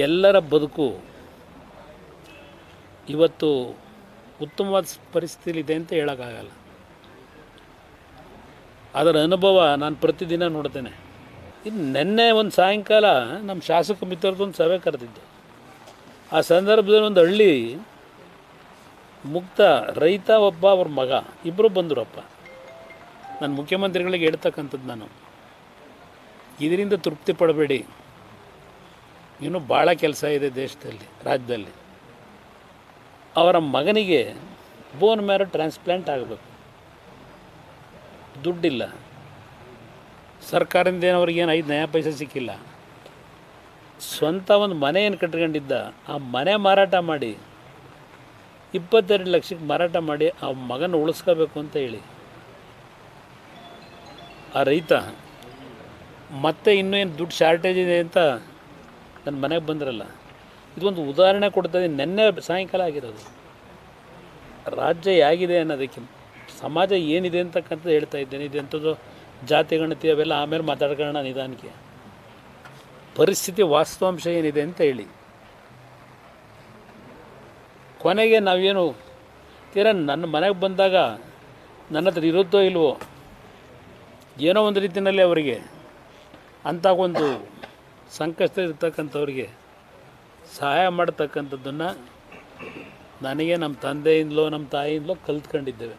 ಎಲ್ಲರ ಬದುಕು ಇವತ್ತು ಉತ್ತಮವಾದ ಪರಿಸ್ಥಿತಿಲಿದೆ ಅಂತ ಹೇಳೋಕ್ಕಾಗಲ್ಲ. ಅದರ ಅನುಭವ ನಾನು ಪ್ರತಿದಿನ ನೋಡ್ತೇನೆ. ಇನ್ನು ನಿನ್ನೆ ಒಂದು ಸಾಯಂಕಾಲ ನಮ್ಮ ಶಾಸಕ ಮಿತ್ರರದೊಂದು ಸಭೆ ಕರೆದಿದ್ದು. ಆ ಸಂದರ್ಭದಲ್ಲಿ ಒಂದು ಹಳ್ಳಿ ಮುಕ್ತ ರೈತ ಒಬ್ಬ, ಅವ್ರ ಮಗ ಇಬ್ಬರು ಬಂದರಪ್ಪ. ನಾನು ಮುಖ್ಯಮಂತ್ರಿಗಳಿಗೆ ಹೇಳ್ತಕ್ಕಂಥದ್ದು, ನಾನು ಇದರಿಂದ ತೃಪ್ತಿ ಪಡಬೇಡಿ, ಇನ್ನೂ ಭಾಳ ಕೆಲಸ ಇದೆ ದೇಶದಲ್ಲಿ, ರಾಜ್ಯದಲ್ಲಿ. ಅವರ ಮಗನಿಗೆ ಬೋನ್ ಮ್ಯಾರೋ ಟ್ರಾನ್ಸ್ಪ್ಲಾಂಟ್ ಆಗಬೇಕು, ದುಡ್ಡಿಲ್ಲ, ಸರ್ಕಾರದಿಂದ ಅವ್ರಿಗೇನು 5 ನಯಾ ಪೈಸೆ ಸಿಕ್ಕಿಲ್ಲ. ಸ್ವಂತ ಒಂದು ಮನೆಯನ್ನು ಕಟ್ಕೊಂಡಿದ್ದ, ಆ ಮನೆ ಮಾರಾಟ ಮಾಡಿ 22 ಲಕ್ಷಕ್ಕೆ ಮಾರಾಟ ಮಾಡಿ ಆ ಮಗನ ಉಳಿಸ್ಕೋಬೇಕು ಅಂತ ಹೇಳಿ ಆ ರೈತ ಮತ್ತೆ ಇನ್ನೂ ಏನು ದುಡ್ಡು ಶಾರ್ಟೇಜ್ ಇದೆ ಅಂತ ನನ್ನ ಮನೆಗೆ ಬಂದ್ರಲ್ಲ. ಇದೊಂದು ಉದಾಹರಣೆ ಕೊಡ್ತಾಯಿದ್ದೀನಿ. ನೆನ್ನೆ ಸಾಯಂಕಾಲ ಆಗಿರೋದು. ರಾಜ್ಯ ಹೇಗಿದೆ ಅನ್ನೋದಕ್ಕೆ, ಸಮಾಜ ಏನಿದೆ ಅಂತಕ್ಕಂಥದ್ದು ಹೇಳ್ತಾ ಇದ್ದೇನೆ. ಇದೆಂಥದ್ದು ಜಾತಿ ಗಣತಿ ಅವೆಲ್ಲ ಆಮೇಲೆ ಮಾತಾಡ್ಕೊಳ್ಳೋಣ ನಿಧಾನಕ್ಕೆ. ಪರಿಸ್ಥಿತಿ ವಾಸ್ತವಾಂಶ ಏನಿದೆ ಅಂತ ಹೇಳಿ. ಕೊನೆಗೆ ನಾವೇನು ತೀರಾ ನನ್ನ ಮನೆಗೆ ಬಂದಾಗ ನನ್ನ ಹತ್ರ ಇರುತ್ತೋ ಇಲ್ವೋ, ಏನೋ ಒಂದು ರೀತಿಯಲ್ಲಿ ಅವರಿಗೆ ಅಂಥ ಒಂದು ಸಂಕಷ್ಟ ಇರ್ತಕ್ಕಂಥವ್ರಿಗೆ ಸಹಾಯ ಮಾಡ್ತಕ್ಕಂಥದ್ದನ್ನು ನನಗೆ ನಮ್ಮ ತಂದೆಯಿಂದಲೋ ನಮ್ಮ ತಾಯಿಯಿಂದಲೋ ಕಲ್ತ್ಕೊಂಡಿದ್ದೇವೆ.